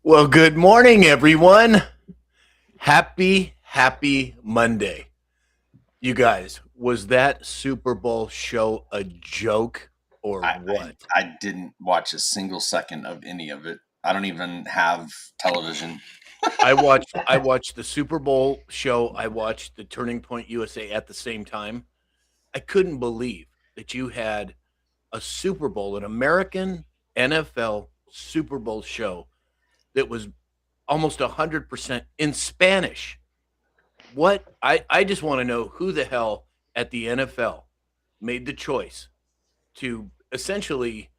Well, good morning, everyone. Happy Monday. You guys, was that Super Bowl show a joke or what? I didn't watch a single second of any of it. I don't even have television. I watched the Super Bowl show. I watched the Turning Point USA at the same time. I couldn't believe that you had a Super Bowl, an American NFL Super Bowl show that was almost 100% in Spanish. What I just want to know who the hell at the NFL made the choice to essentially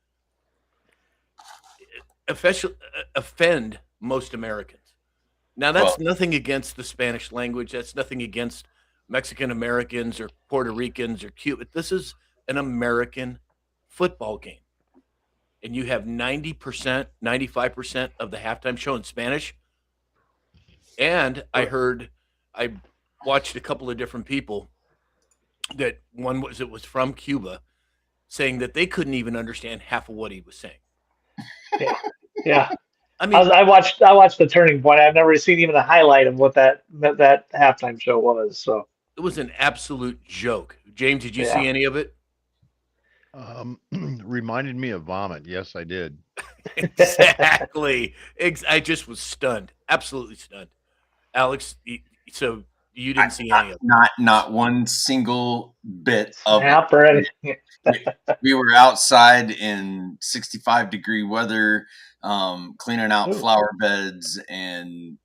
offend most Americans. Now that's nothing against the Spanish language. That's nothing against Mexican Americans or Puerto Ricans or Cuba. This is an American football game. And you have 90%, 95% of the halftime show in Spanish. And I watched a couple of different people that it was from Cuba saying that they couldn't even understand half of what he was saying. Yeah. I mean, I watched the Turning Point. I've never seen even a highlight of what that halftime show was. So it was an absolute joke. James, did you see any of it? Reminded me of vomit. Yes, I did. Exactly. I just was stunned. Absolutely stunned. Alex, so you didn't see any of it? Not one single bit of it. We were outside in 65-degree weather, cleaning out flower beds, and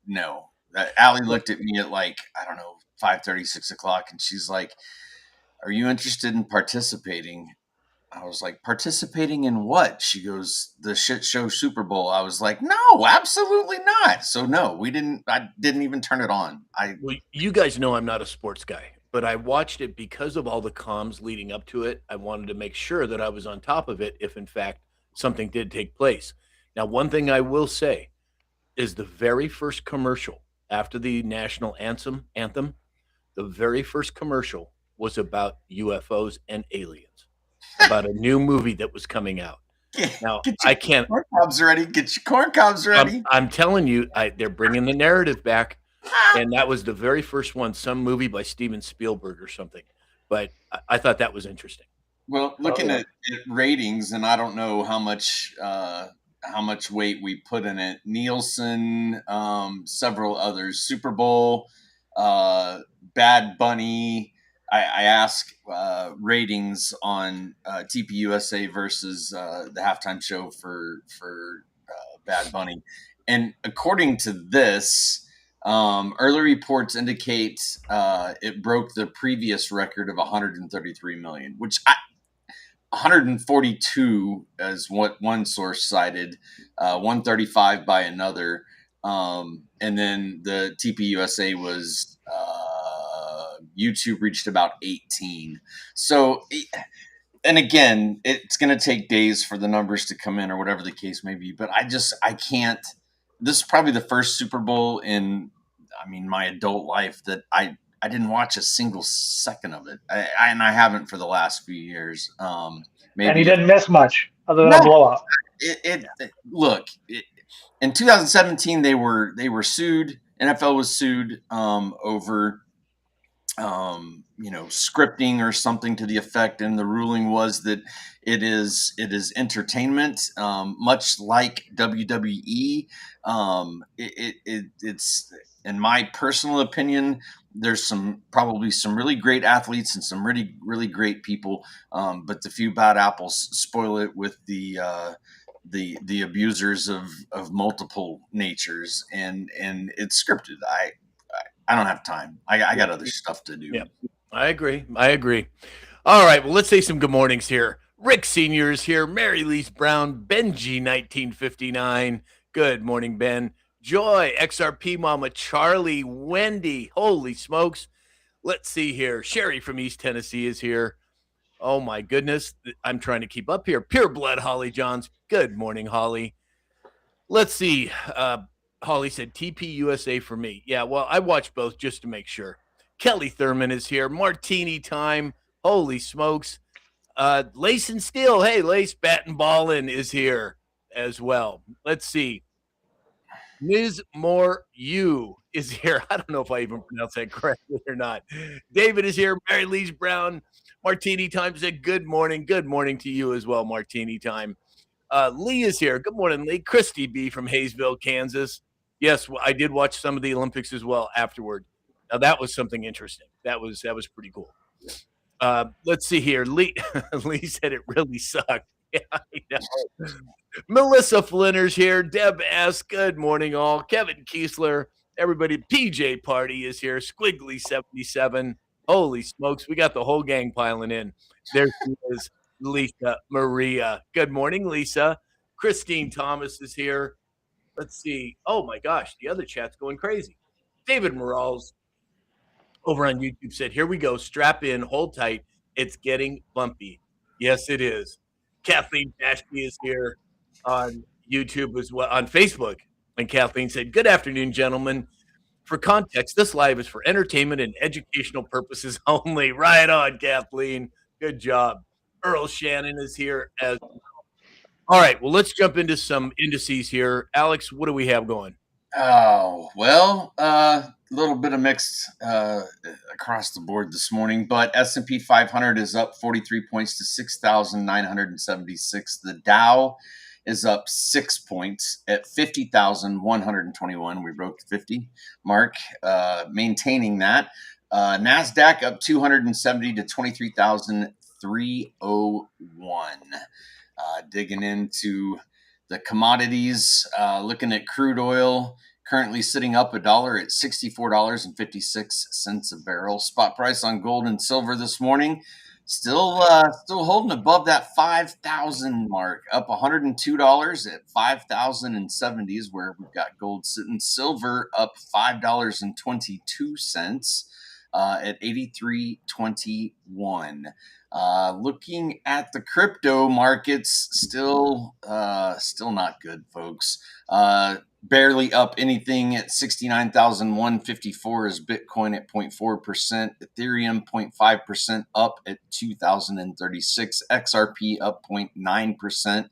no. Allie looked at me at 5:30, 6 o'clock, and she's like, "Are you interested in participating?" I was like, "Participating in what?" She goes, "The shit show Super Bowl." I was like, "No, absolutely not." So no, I didn't even turn it on. Well, you guys know I'm not a sports guy, but I watched it because of all the comms leading up to it. I wanted to make sure that I was on top of it if in fact something did take place. Now, one thing I will say is the very first commercial after the national anthem, the very first commercial was about UFOs and aliens, about a new movie that was coming out. Now, I can't. Corn cobs ready. Get your corn cobs ready. I'm telling you, they're bringing the narrative back, and that was the very first one, some movie by Steven Spielberg or something. But I thought that was interesting. Well, looking at ratings, and I don't know how much weight we put in it. Nielsen, several others, Super Bowl, Bad Bunny. I ask ratings on TPUSA versus the halftime show for Bad Bunny, and according to this, early reports indicate it broke the previous record of 133 million, which 142 is what one source cited, 135 by another, and then the TPUSA was. YouTube reached about 18. So, and again, it's going to take days for the numbers to come in or whatever the case may be. But I can't this is probably the first Super Bowl in, my adult life that I didn't watch a single second of it. And I haven't for the last few years. And Maybe he didn't miss much other than no, a blowout. look, in 2017 they were sued. NFL was sued over scripting or something to the effect, and the ruling was that it is entertainment, much like WWE. It's, in my personal opinion, there's probably some really great athletes and some really really great people, but the few bad apples spoil it with the abusers of multiple natures, and it's scripted. I don't have time. I got other stuff to do. Yeah, I agree. All right, well, let's say some good mornings here. Rick Sr. is here. Mary Lise Brown. Benji 1959. Good morning, Ben. Joy, XRP Mama, Charlie, Wendy. Holy smokes. Let's see here. Sherry from East Tennessee is here. Oh, my goodness. I'm trying to keep up here. Pure Blood, Holly Johns. Good morning, Holly. Let's see. Holly said TP USA for me. Yeah, well, I watched both just to make sure. Kelly Thurman is here. Martini time. Holy smokes. Lace and Steel. Hey, Lace, Bat and Ballin is here as well. Let's see. Ms. Moore U is here. I don't know if I even pronounced that correctly or not. David is here. Mary Lise Brown. Martini time said good morning. Good morning to you as well, Martini time. Lee is here. Good morning, Lee. Christy B from Hayesville, Kansas. Yes, I did watch some of the Olympics as well afterward. Now that was something interesting. That was pretty cool. Let's see here. Lee Lee said it really sucked. Yeah, I know. Melissa Flinner's here. Deb S. Good morning, all. Kevin Kiesler. Everybody. PJ Party is here. Squiggly 77. Holy smokes, we got the whole gang piling in. There she is, Lisa Maria. Good morning, Lisa. Christine Thomas is here. Let's see. Oh my gosh, the other chat's going crazy. David Morales over on YouTube said, here we go. Strap in, hold tight. It's getting bumpy. Yes, it is. Kathleen Dashby is here on YouTube as well, on Facebook. And Kathleen said, good afternoon, gentlemen. For context, this live is for entertainment and educational purposes only. Right on, Kathleen. Good job. Earl Shannon is here as well. All right, well, let's jump into some indices here. Alex, what do we have going? Oh, well, a little bit of mixed across the board this morning, but S&P 500 is up 43 points to 6,976. The Dow is up 6 points at 50,121. We broke the 50 mark, maintaining that. NASDAQ up 270 to 23,301. Digging into the commodities, looking at crude oil, currently sitting up $1 at $64.56 a barrel. Spot price on gold and silver this morning, still holding above that 5,000 mark, up $102 at 5,070 is where we've got gold sitting. Silver up $5.22 at 83.21. Looking at the crypto markets, still not good, folks. Barely up anything at 69,154 is Bitcoin at 0.4%, Ethereum 0.5% up at 2,036, XRP up 0.9%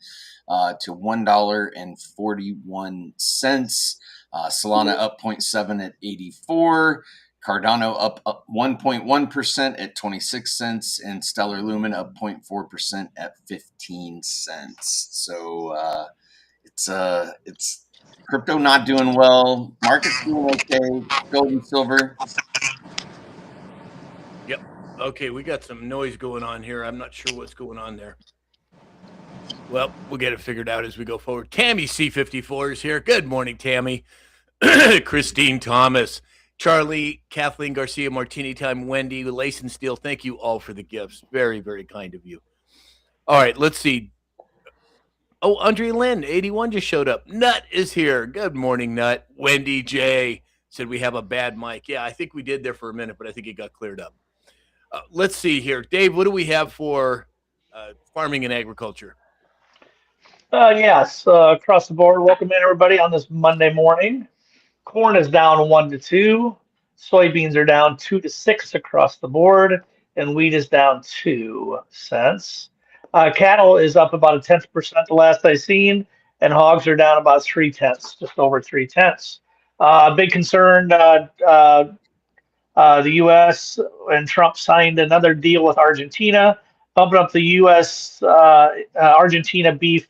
to $1.41. Solana up 0.7 at 84. Cardano up 1.1% at 26 cents, and Stellar Lumen up 0.4% at 15 cents. So it's crypto not doing well. Market's doing okay. Gold and silver. Yep. Okay, we got some noise going on here. I'm not sure what's going on there. Well, we'll get it figured out as we go forward. Tammy C54 is here. Good morning, Tammy. Christine Thomas. Charlie, Kathleen Garcia, Martini Time, Wendy, Lace and Steel, thank you all for the gifts. Very, very kind of you. All right, let's see. Oh, Andre Lynn, 81 just showed up. Nut is here. Good morning, Nut. Wendy J said we have a bad mic. Yeah, I think we did there for a minute, but I think it got cleared up. Let's see here. Dave, what do we have for farming and agriculture? Yes, across the board. Welcome in everybody on this Monday morning. Corn is down 1 to 2. Soybeans are down 2 to 6 across the board, and wheat is down 2 cents. Cattle is up about 0.1% the last I seen, and hogs are down about 0.3, just over 0.3. Big concern. The U.S. and Trump signed another deal with Argentina, bumping up the U.S. Argentina beef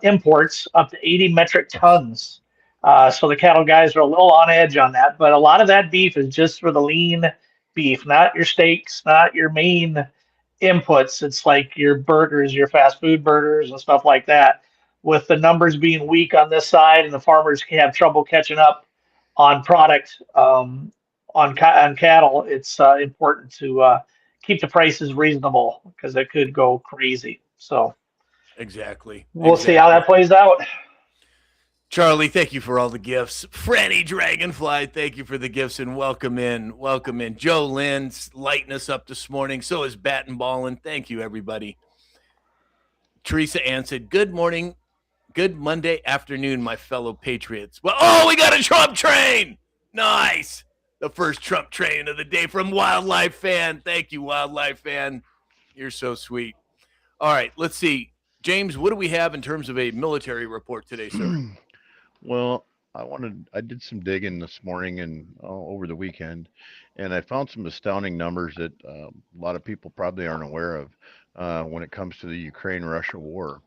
imports up to 80 metric tons. So the cattle guys are a little on edge on that, but a lot of that beef is just for the lean beef, not your steaks, not your main inputs. It's like your burgers, your fast food burgers, and stuff like that. With the numbers being weak on this side, and the farmers can have trouble catching up on product on cattle, it's important to keep the prices reasonable because it could go crazy. So Exactly. we'll see how that plays out. Charlie, thank you for all the gifts. Freddy Dragonfly, thank you for the gifts and welcome in. Welcome in. Joe Lynn's lighting us up this morning. So is Bat and Ballin. Thank you, everybody. Teresa Ann said, good morning. Good Monday afternoon, my fellow patriots. Well, we got a Trump train. Nice. The first Trump train of the day from Wildlife Fan. Thank you, Wildlife Fan. You're so sweet. All right, let's see. James, what do we have in terms of a military report today, sir? Well, I did some digging this morning and over the weekend, and I found some astounding numbers that a lot of people probably aren't aware of when it comes to the Ukraine-Russia war.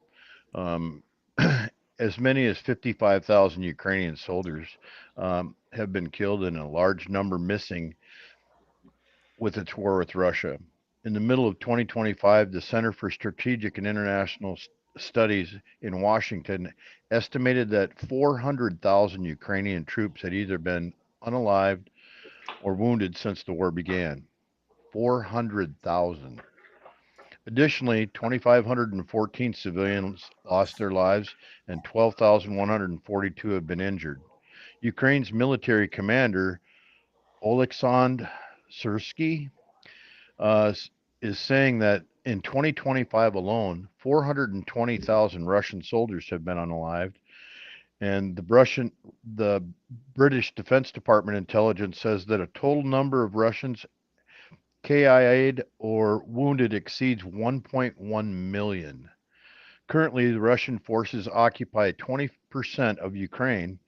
As many as 55,000 Ukrainian soldiers have been killed and a large number missing with its war with Russia. In the middle of 2025, the Center for Strategic and International Studies in Washington estimated that 400,000 Ukrainian troops had either been unalived or wounded since the war began. 400,000. Additionally, 2,514 civilians lost their lives and 12,142 have been injured. Ukraine's military commander, Oleksandr Syrsky, is saying that in 2025 alone, 420,000 Russian soldiers have been unalived, and the British Defense Department intelligence says that a total number of Russians KIA'd or wounded exceeds 1.1 million. Currently, the Russian forces occupy 20% of Ukraine's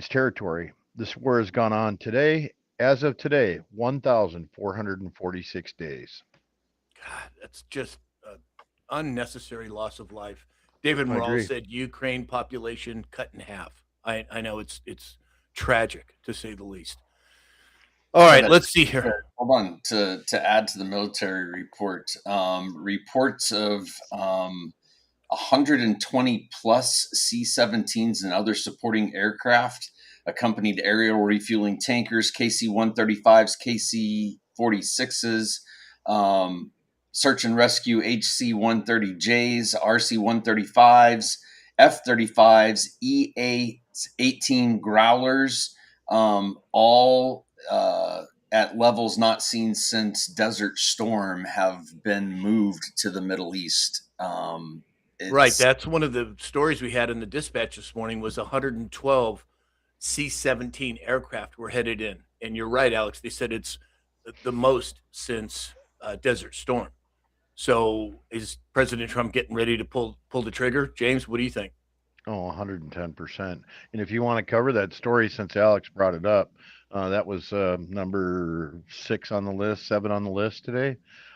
territory. This war has gone on today. As of today, 1,446 days. God, that's just an unnecessary loss of life. David Morales said Ukraine population cut in half. I know it's tragic to say the least. All right, let's see here. Hold on. To add to the military report, reports of 120 plus C-17s and other supporting aircraft, accompanied aerial refueling tankers, KC-135s, KC-46s, search and rescue HC-130Js, RC-135s, F-35s, EA-18 Growlers, all at levels not seen since Desert Storm have been moved to the Middle East. Right. That's one of the stories we had in the dispatch this morning was 112 C-17 aircraft were headed in. And you're right, Alex. They said it's the most since Desert Storm. So is President Trump getting ready to pull the trigger? James, what do you think? Oh, 110%. And if you want to cover that story, since Alex brought it up, that was number 6 on the list, 7 on the list today.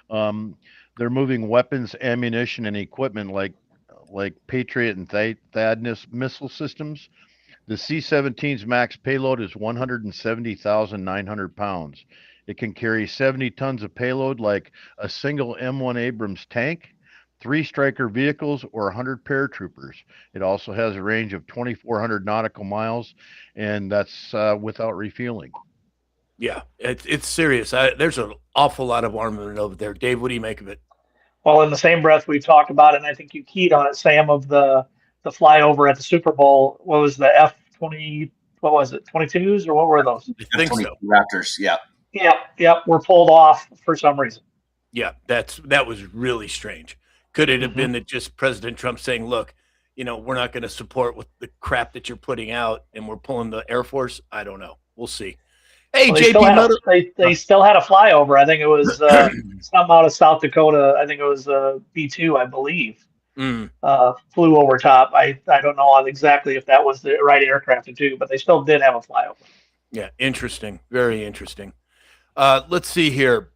They're moving weapons, ammunition, and equipment like Patriot and THAAD missile systems. The C-17's max payload is 170,900 pounds. It can carry 70 tons of payload like a single M1 Abrams tank, 3 Stryker vehicles, or 100 paratroopers. It also has a range of 2,400 nautical miles, and that's without refueling. Yeah, it's serious. There's an awful lot of armament over there. Dave, what do you make of it? Well, in the same breath we talked about it, and I think you keyed on it, Sam, of the flyover at the Super Bowl. What was the F-20? What was it? 22s or what were those? I think so. Raptors. Yeah. Yep. Were pulled off for some reason. Yeah, that was really strange. Could it have been that just President Trump saying, look, we're not going to support with the crap that you're putting out and we're pulling the Air Force? I don't know. We'll see. Hey, well, JP Metal. They still had a flyover. I think it was something out of South Dakota. I think it was B-2, I believe. Flew over top. I don't know exactly if that was the right aircraft to do, but they still did have a flyover. Yeah, interesting. Very interesting. Let's see here.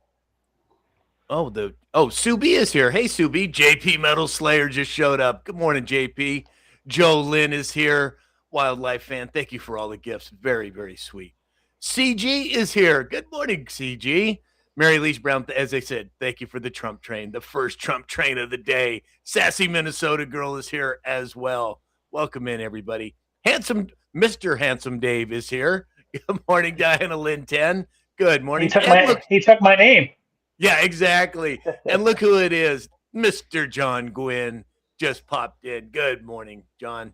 Sue B is here. Hey, Sue B. JP Metal Slayer just showed up. Good morning, JP. Joe Lynn is here. Wildlife fan. Thank you for all the gifts. Very, very sweet. CG is here. Good morning, CG. Mary Leach Brown, as I said, thank you for the Trump train, the first Trump train of the day. Sassy Minnesota girl is here as well. Welcome in, everybody. Mr. Handsome Dave is here. Good morning, Diana Lynn 10. Good morning. He took my name. Yeah, exactly. And look who it is. Mr. John Gwynn just popped in. Good morning, John.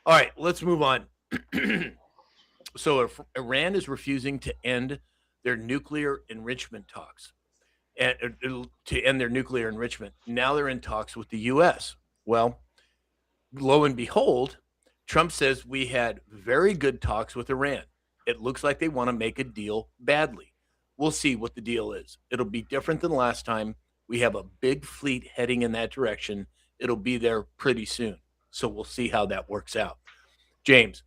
All right, let's move on. So if Iran is refusing to end their nuclear enrichment talks, and to end their nuclear enrichment. Now they're in talks with the U.S. Well, lo and behold, Trump says we had very good talks with Iran. It looks like they want to make a deal badly. We'll see what the deal is. It'll be different than last time. We have a big fleet heading in that direction. It'll be there pretty soon. So we'll see how that works out. James,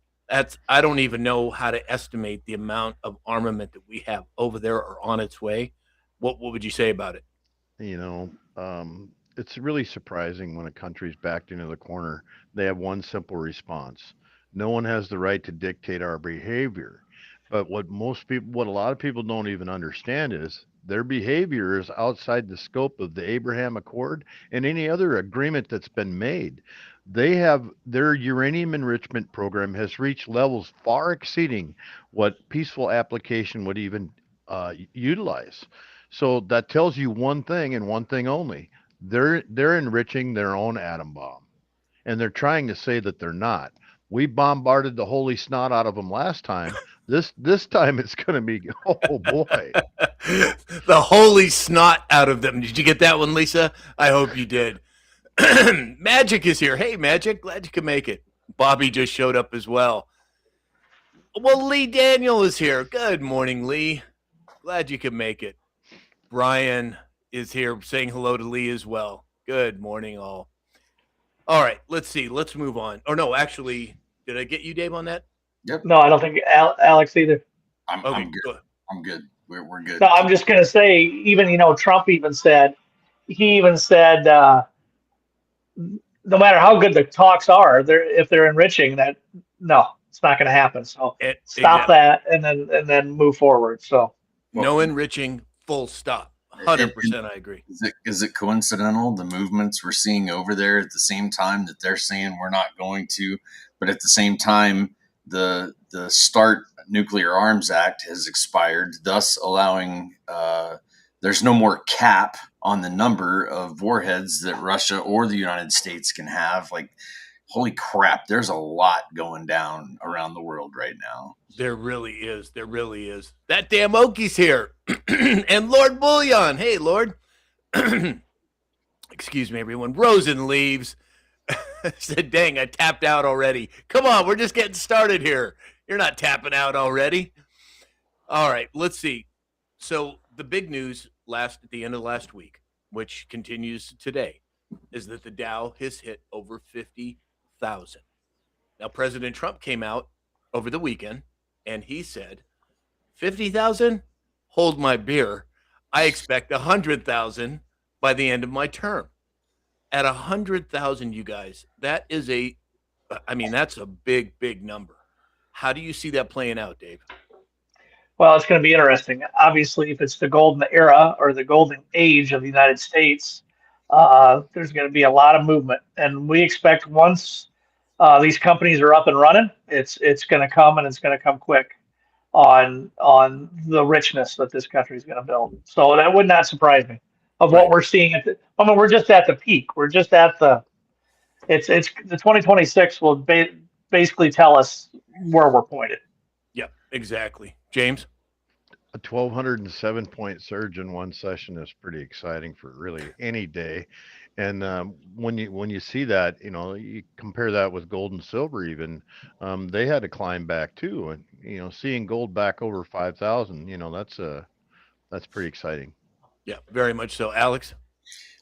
I don't even know how to estimate the amount of armament that we have over there or on its way. What would you say about it? It's really surprising when a country's backed into the corner. They have one simple response. No one has the right to dictate our behavior. But what a lot of people don't even understand is their behavior is outside the scope of the Abraham Accord and any other agreement that's been made. Their uranium enrichment program has reached levels far exceeding what peaceful application would even utilize. So that tells you one thing and one thing only. They're enriching their own atom bomb, and they're trying to say that they're not. We bombarded the holy snot out of them last time. This time it's going to be, oh boy. The holy snot out of them. Did you get that one, Lisa? I hope you did. Magic is here. Hey, Magic. Glad you could make it. Bobby just showed up as well. Well, Lee Daniel is here. Good morning, Lee. Glad you could make it. Brian is here saying hello to Lee as well. Good morning, all. All right, let's see. Let's move on. Or no, actually, did I get you, Dave, on that? Yep. No, I don't think Alex either. I'm good. I'm good. We're good. No, I'm just going to say, even, Trump even said, no matter how good the talks are, if they're enriching, that no, it's not going to happen. So stop that and then move forward. So no enriching, full stop. 100%, I agree. Is it coincidental the movements we're seeing over there at the same time that they're saying we're not going to, but at the same time the START Nuclear Arms Act has expired, thus allowing there's no more cap on the number of warheads that Russia or the United States can have. Like, holy crap, there's a lot going down around the world right now. There really is. There really is. That damn Oki's here. And Lord Bullion. Hey, Lord. Excuse me, everyone. Rosen leaves. Said, dang, I tapped out already. Come on, we're just getting started here. You're not tapping out already. All right, let's see. So the big news at the end of last week, which continues today, is that the Dow has hit over 50,000. Now, President Trump came out over the weekend, and he said, 50,000? Hold my beer. I expect 100,000 by the end of my term. At 100,000, you guys, that's a big, big number. How do you see that playing out, Dave? Well, it's going to be interesting. Obviously, if it's the golden era or the golden age of the United States, there's going to be a lot of movement. And we expect once these companies are up and running, it's going to come, and it's going to come quick on the richness that this country is going to build. So that would not surprise me of what we're seeing. We're just at the peak. We're just at the 2026 will basically tell us where we're pointed. Yep, exactly. James? A 1,207-point surge in one session is pretty exciting for really any day. And when you see that, you compare that with gold and silver, even they had to climb back too. And seeing gold back over 5,000, that's pretty exciting. Yeah, very much so. Alex?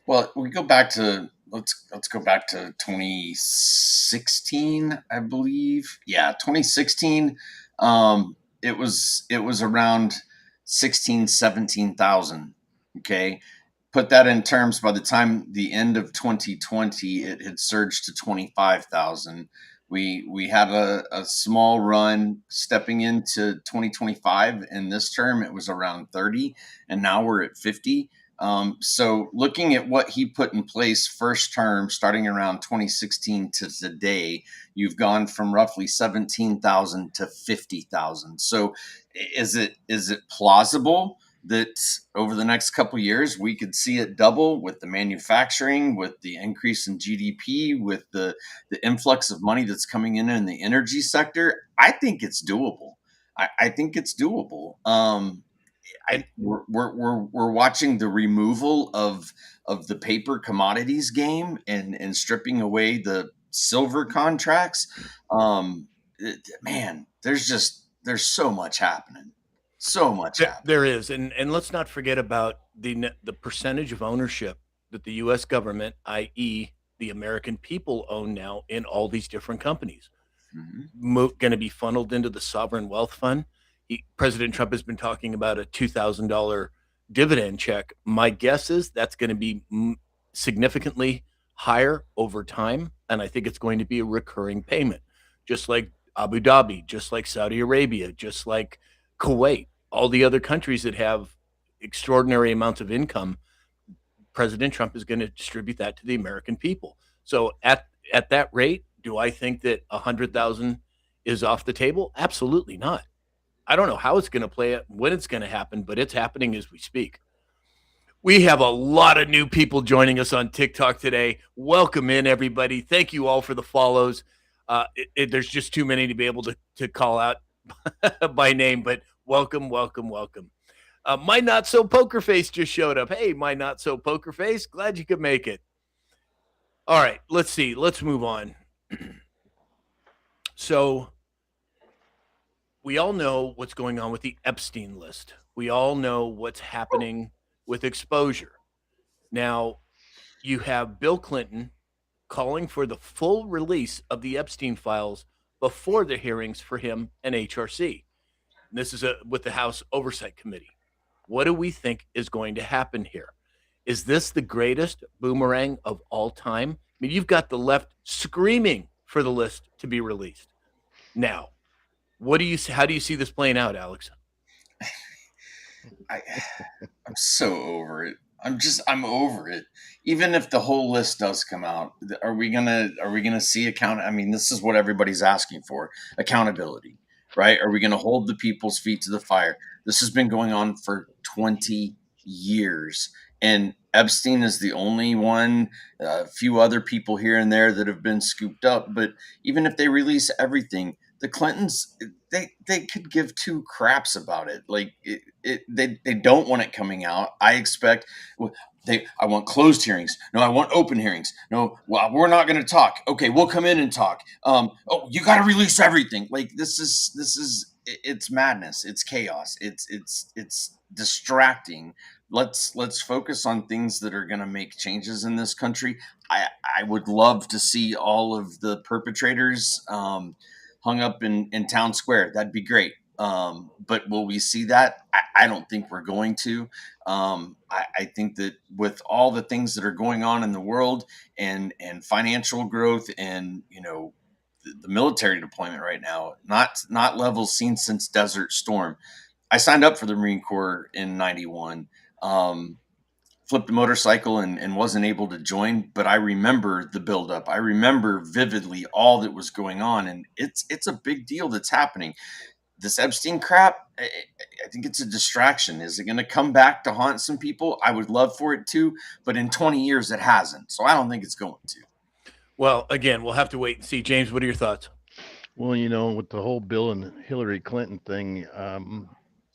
Well, we go back to let's go back to 2016, I believe. Yeah, 2016. It was around 16, 17,000. Okay, put that in terms. By the time the end of 2020, it had surged to 25,000. We had a small run stepping into 2025. In this term, it was around 30, and now we're at 50. So looking at what he put in place first term, starting around 2016 to today, you've gone from roughly 17,000 to 50,000. So is it plausible that over the next couple of years we could see it double with the manufacturing, with the increase in GDP, with the influx of money that's coming in the energy sector? I think it's doable. I think it's doable. We're watching the removal of the paper commodities game and stripping away the silver contracts. Man, there's so much happening, so much happening. There is, and let's not forget about the percentage of ownership that the U.S. government, i.e., the American people, own now in all these different companies. Going to be funneled into the sovereign wealth fund. President Trump has been talking about a $2,000 dividend check. My guess is that's going to be significantly higher over time, and I think it's going to be a recurring payment, just like Abu Dhabi, just like Saudi Arabia, just like Kuwait, all the other countries that have extraordinary amounts of income. President Trump is going to distribute that to the American people. So at that rate, do I think that 100,000 is off the table? Absolutely not. I don't know how it's going to play out, when it's going to happen, but it's happening as we speak. We have a lot of new people joining us on TikTok today. Welcome in, everybody. Thank you all for the follows. There's just too many to be able to call out by name, but welcome. My Not So Poker Face just showed up. Hey, my Not So Poker Face. Glad you could make it. All right, let's see. Let's move on. So we all know what's going on with the Epstein list. We all know what's happening with exposure. Now, you have Bill Clinton calling for the full release of the Epstein files before the hearings for him and HRC. And this is with the House Oversight Committee. What do we think is going to happen here? Is this the greatest boomerang of all time? I mean, you've got the left screaming for the list to be released. Now, how do you see this playing out, Alex? I'm so over it. I'm over it. Even if the whole list does come out, are we gonna see account? I mean, this is what everybody's asking for: accountability, right? Are we gonna hold the people's feet to the fire? This has been going on for 20 years, and Epstein is the only one. A few other people here and there that have been scooped up, but even if they release everything, the Clintons, they could give two craps about it. Like they don't want it coming out. I expect I want closed hearings. No, I want open hearings. No, well, we're not going to talk. Okay, we'll come in and talk. Oh, you got to release everything. Like this is it's madness. It's chaos. It's distracting. Let's focus on things that are going to make changes in this country. I would love to see all of the perpetrators hung up in town square. That'd be great. But will we see that? I don't think we're going to. I think that with all the things that are going on in the world and financial growth and, the military deployment right now, not levels seen since Desert Storm. I signed up for the Marine Corps in 91. Flipped a motorcycle and wasn't able to join, but I remember the buildup. I remember vividly all that was going on, and it's a big deal that's happening. This Epstein crap, I think it's a distraction. Is it going to come back to haunt some people? I would love for it to, but in 20 years it hasn't, so I don't think it's going to. Well, again, we'll have to wait and see. James, what are your thoughts? Well, with the whole Bill and Hillary Clinton thing,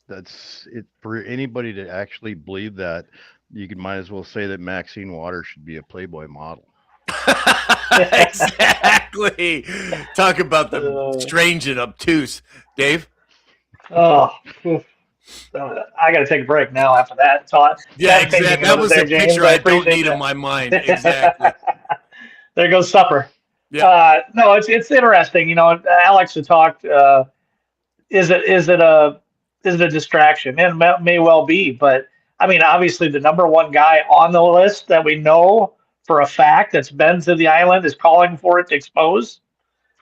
that's it for anybody to actually believe that You might as well say that Maxine Waters should be a Playboy model. Exactly. Talk about the Uh, strange and obtuse, Dave. oh, oof. I got to take a break now after that. Yeah, That painting exactly. of That it was a there, James. picture I I don't appreciate need in that. my mind. Exactly. There goes supper. Yeah. No, it's interesting. Alex had talked. Is it a distraction? And may well be, but I mean, obviously, the number one guy on the list that we know for a fact that's been to the island is calling for it to expose.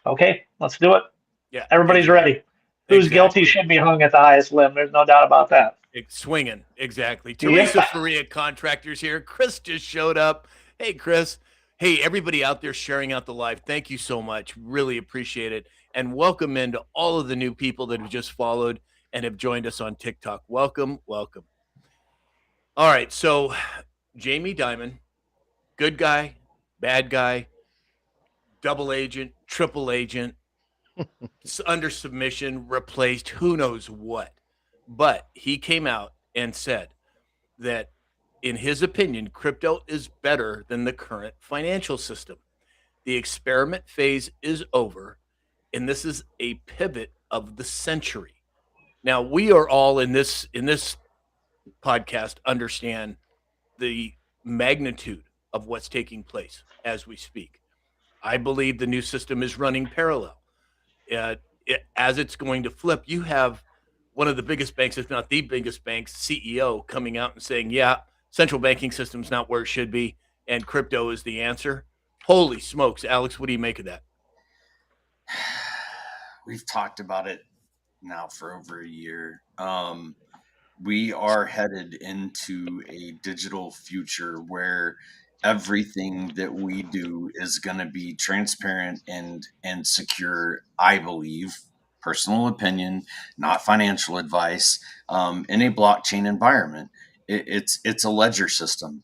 Okay, let's do it. Yeah. Everybody's Exactly. ready. Who's guilty Exactly. should be hung at the highest limb. There's no doubt about that. Swinging. Exactly. Yep. Teresa Faria Contractors here. Chris just showed up. Hey, Chris. Hey, everybody out there sharing out the live. Thank you so much. Really appreciate it. And welcome into all of the new people that have just followed and have joined us on TikTok. Welcome. Welcome. All right. So, Jamie Dimon, good guy, bad guy, double agent, triple agent, under submission, replaced, who knows what. But he came out and said that, in his opinion, crypto is better than the current financial system. The experiment phase is over, and this is a pivot of the century. Now, we are all in this podcast understand the magnitude of what's taking place as we speak. I believe the new system is running parallel. As it's going to flip, you have one of the biggest banks, if not the biggest bank's CEO, coming out and saying, yeah, central banking system's not where it should be, and crypto is the answer. Holy smokes, Alex, what do you make of that? We've talked about it now for over a year. We are headed into a digital future where everything that we do is going to be transparent and secure. I believe, personal opinion, not financial advice, in a blockchain environment. It's a ledger system,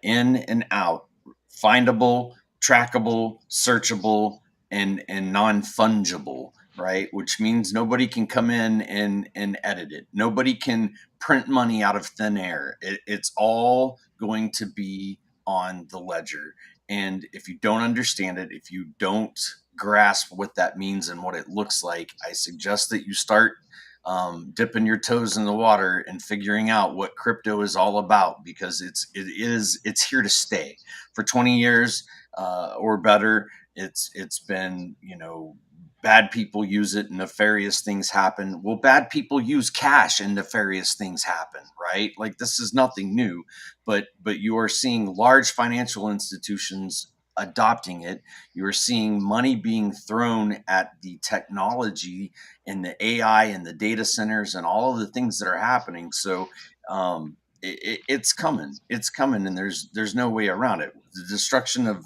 in and out, findable, trackable, searchable, and non-fungible, right? Which means nobody can come in and edit it. Nobody can print money out of thin air. It's all going to be on the ledger. And if you don't understand it, if you don't grasp what that means and what it looks like, I suggest that you start dipping your toes in the water and figuring out what crypto is all about, because it's here to stay. For 20 years or better, it's been, bad people use it and nefarious things happen. Well, bad people use cash and nefarious things happen, right? Like, this is nothing new, but you are seeing large financial institutions adopting it. You are seeing money being thrown at the technology and the AI and the data centers and all of the things that are happening. So it's coming. It's coming, and there's no way around it. The destruction of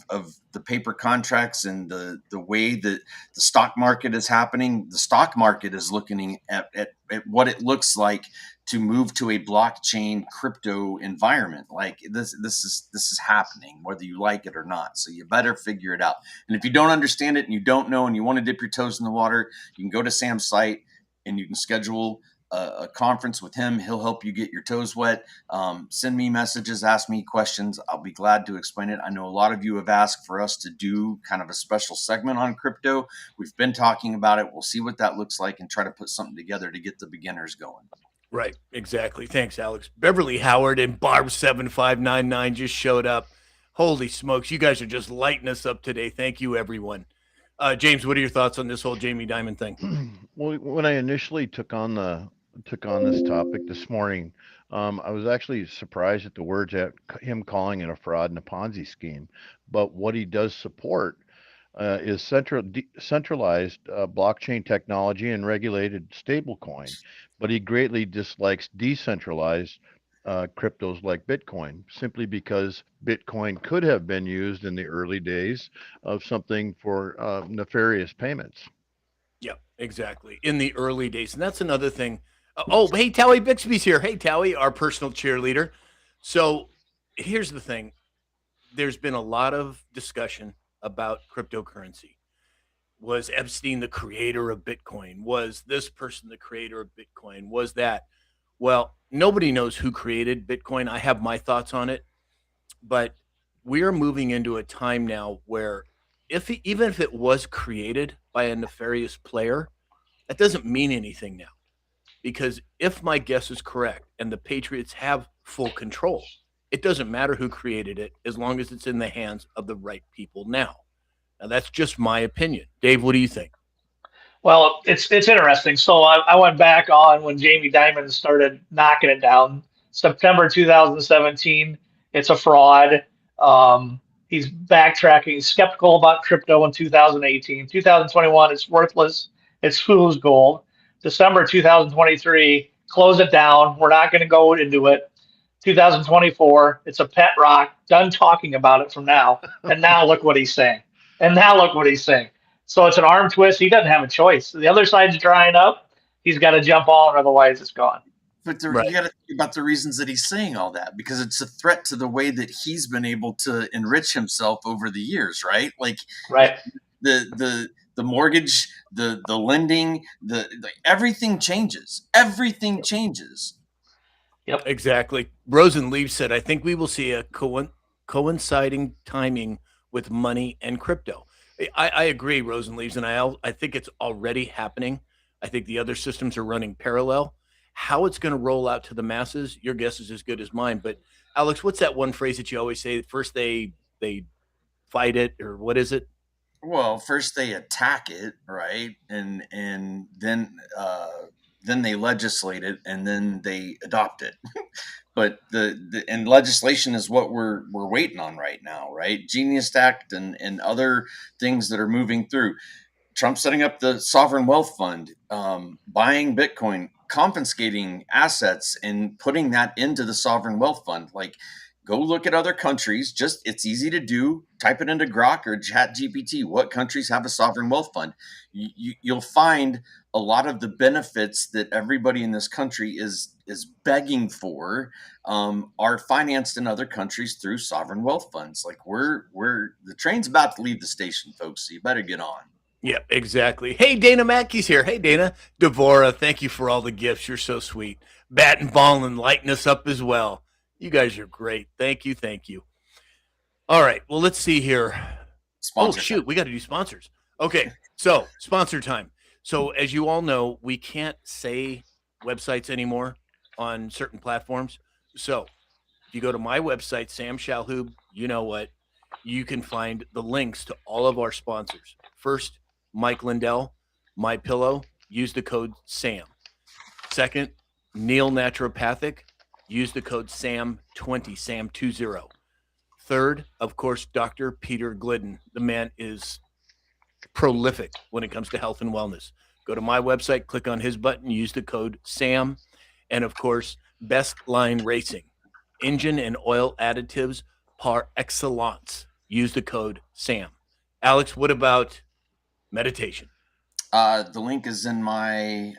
the paper contracts and the way that the stock market is happening. The stock market is looking at what it looks like to move to a blockchain crypto environment. Like, this is happening, whether you like it or not. So you better figure it out. And if you don't understand it and you don't know and you want to dip your toes in the water, you can go to Sam's site and you can schedule a conference with him. He'll help you get your toes wet. Send me messages, ask me questions. I'll be glad to explain it. I know a lot of you have asked for us to do kind of a special segment on crypto. We've been talking about it. We'll see what that looks like and try to put something together to get the beginners going. Right, exactly. Thanks, Alex. Beverly Howard and Barb7599 just showed up. Holy smokes, you guys are just lighting us up today. Thank you, everyone. James, what are your thoughts on this whole Jamie Dimon thing? Well, when I initially took on this topic this morning, I was actually surprised at the words at him calling it a fraud and a Ponzi scheme. But what he does support is centralized blockchain technology and regulated stablecoin. But he greatly dislikes decentralized cryptos like Bitcoin, simply because Bitcoin could have been used in the early days of something for nefarious payments. Yeah, exactly. In the early days. And that's another thing. Hey, Towie Bixby's here. Hey, Towie, our personal cheerleader. So here's the thing. There's been a lot of discussion about cryptocurrency. Was Epstein the creator of Bitcoin? Was this person the creator of Bitcoin? Was that? Well, nobody knows who created Bitcoin. I have my thoughts on it, but we are moving into a time now where even if it was created by a nefarious player, that doesn't mean anything now. Because if my guess is correct and the Patriots have full control, it doesn't matter who created it as long as it's in the hands of the right people now. Now, that's just my opinion. Dave, what do you think? Well, it's interesting. So I went back on when Jamie Dimon started knocking it down, September 2017. It's a fraud. He's backtracking, skeptical about crypto in 2018. 2021, it's worthless. It's fool's gold. December 2023, close it down. We're not going to go into it. 2024, it's a pet rock. Done talking about it from now. And now look what he's saying. And now look what he's saying. So it's an arm twist. He doesn't have a choice. The other side's drying up. He's got to jump on, otherwise it's gone. But Right. you got to think about the reasons that he's saying all that, because it's a threat to the way that he's been able to enrich himself over the years, right? Like Right. the mortgage, the lending, the everything changes. Everything changes. Yep. Exactly. Rosenleaf said, I think we will see a coinciding timing with money and crypto. I agree, Rosenleaves, and I think it's already happening. I think the other systems are running parallel. How it's going to roll out to the masses, your guess is as good as mine. But Alex, what's that one phrase that you always say? First they fight it, or what is it? Well, first they attack it, right, and then they legislate it, and then they adopt it. But and legislation is what we're waiting on right now, right? Genius Act and other things that are moving through. Trump setting up the sovereign wealth fund, buying Bitcoin, confiscating assets, and putting that into the sovereign wealth fund. Like, go look at other countries. Just, it's easy to do. Type it into Grok or ChatGPT. What countries have a sovereign wealth fund? You'll find a lot of the benefits that everybody in this country is begging for are financed in other countries through sovereign wealth funds. Like, the train's about to leave the station, folks. So you better get on. Yeah, exactly. Hey, Dana Mackey's here. Hey, Dana. Devora, thank you for all the gifts. You're so sweet. Bat and Ball and lighting us up as well. You guys are great. Thank you. Thank you. All right. Well, let's see here. Sponsor shoot. We got to do sponsors. Okay. So, sponsor time. So, as you all know, we can't say websites anymore on certain platforms. So, if you go to my website, Sam Shalhoub, you know what? You can find the links to all of our sponsors. First, Mike Lindell, My Pillow, use the code SAM. Second, Neil Naturopathic, use the code SAM20, SAM20. Third, of course, Dr. Peter Glidden. The man is prolific when it comes to health and wellness. Go to my website, click on his button, use the code SAM. And of course, Best Line Racing, engine and oil additives par excellence. Use the code SAM. Alex, what about meditation? The link is in my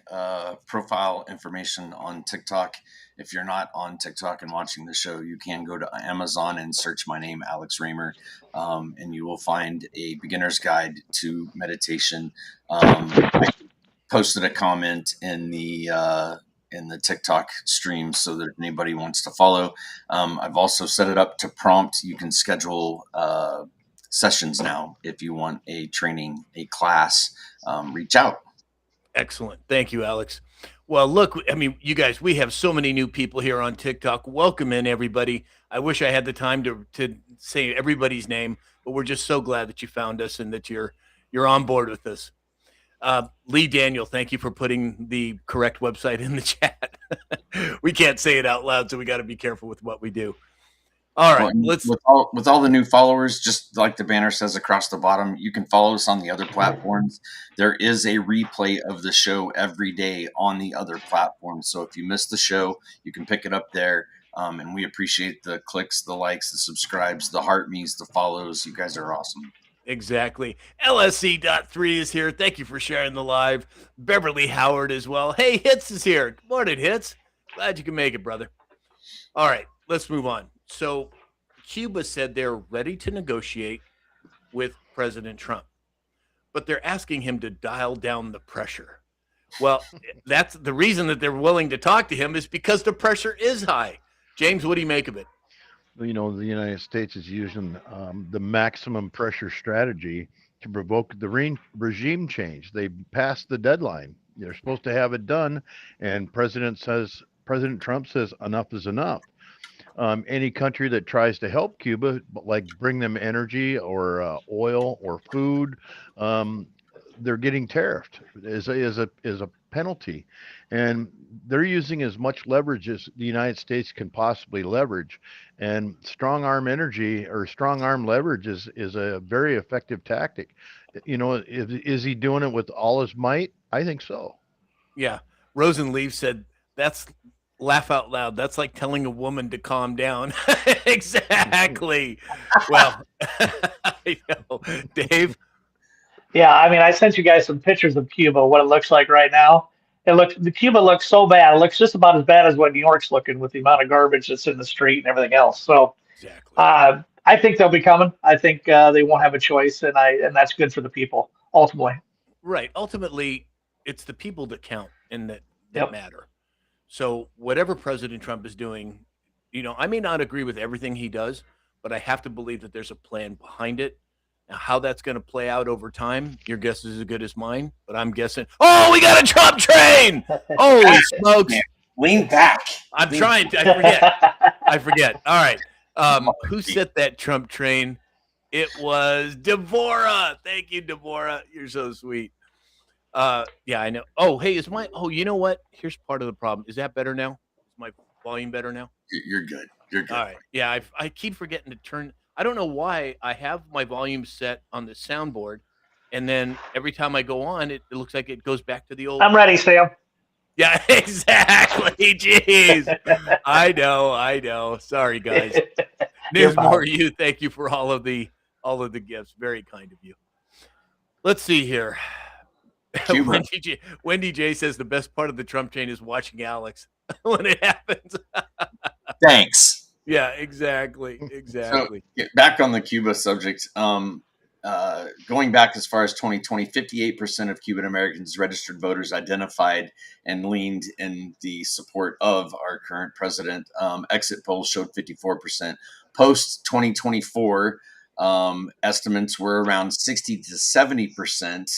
profile information on TikTok. If you're not on TikTok and watching the show, you can go to Amazon and search my name, Alex Raymer, and you will find a beginner's guide to meditation. I posted a comment in the TikTok stream so that if anybody wants to follow. I've also set it up to prompt. You can schedule sessions now. If you want a training, a class, reach out. Excellent. Thank you, Alex. Well, look, I mean, you guys, we have so many new people here on TikTok. Welcome in, everybody. I wish I had the time to say everybody's name, but we're just so glad that you found us and that you're on board with us. Lee Daniel, thank you for putting the correct website in the chat. We can't say it out loud, so we got to be careful with what we do. All right, well, with all the new followers, just like the banner says across the bottom, you can follow us on the other platforms. There is a replay of the show every day on the other platforms. So if you missed the show, you can pick it up there. And we appreciate the clicks, the likes, the subscribes, the heart me's, the follows. You guys are awesome. Exactly. LSC.3 is here. Thank you for sharing the live. Beverly Howard as well. Hey, Hits is here. Good morning, Hits. Glad you can make it, brother. All right, let's move on. So Cuba said they're ready to negotiate with President Trump, but they're asking him to dial down the pressure. Well, that's the reason that they're willing to talk to him is because the pressure is high. James, what do you make of it? You know, the United States is using the maximum pressure strategy to provoke the regime change. They passed the deadline. They're supposed to have it done, and President Trump says enough is enough. Any country that tries to help Cuba, like bring them energy or oil or food, um, they're getting tariffed as a penalty, and they're using as much leverage as the United States can possibly leverage. And strong arm energy or strong arm leverage is a very effective tactic. You know, is he doing it with all his might? I think so. Yeah. Rosenleaf said that's laugh out loud. That's like telling a woman to calm down. Exactly. Well, I know. Dave? Yeah, I mean, I sent you guys some pictures of Cuba, what it looks like right now. Cuba looks so bad. It looks just about as bad as what New York's looking with the amount of garbage that's in the street and everything else. So, Exactly. I think they'll be coming. I think they won't have a choice, and that's good for the people ultimately. Right. Ultimately, it's the people that count and that Yep. matter. So whatever President Trump is doing, you know, I may not agree with everything he does, but I have to believe that there's a plan behind it. Now, how that's going to play out over time, your guess is as good as mine. But I'm guessing, oh, we got a Trump train! Holy smokes! Lean back. I'm trying to. I forget. I forget. All right. Who set that Trump train? It was Deborah. Thank you, Deborah. You're so sweet. Yeah, I know. Oh, hey, you know what? Here's part of the problem. Is that better now? Is my volume better now? You're good. You're good. All right. Yeah, I keep forgetting to turn. I don't know why I have my volume set on the soundboard, and then every time I go on, it looks like it goes back to the old. I'm ready, Sam. Yeah, exactly. Jeez. I know. Sorry, guys. There's more you. Thank you for all of the gifts. Very kind of you. Let's see here. Wendy J says the best part of the Trump chain is watching Alex when it happens. Thanks. Yeah, exactly. So, back on the Cuba subject, going back as far as 2020, 58% of Cuban Americans registered voters identified and leaned in the support of our current president. Exit polls showed 54%. Post 2024, estimates were around 60 to 70%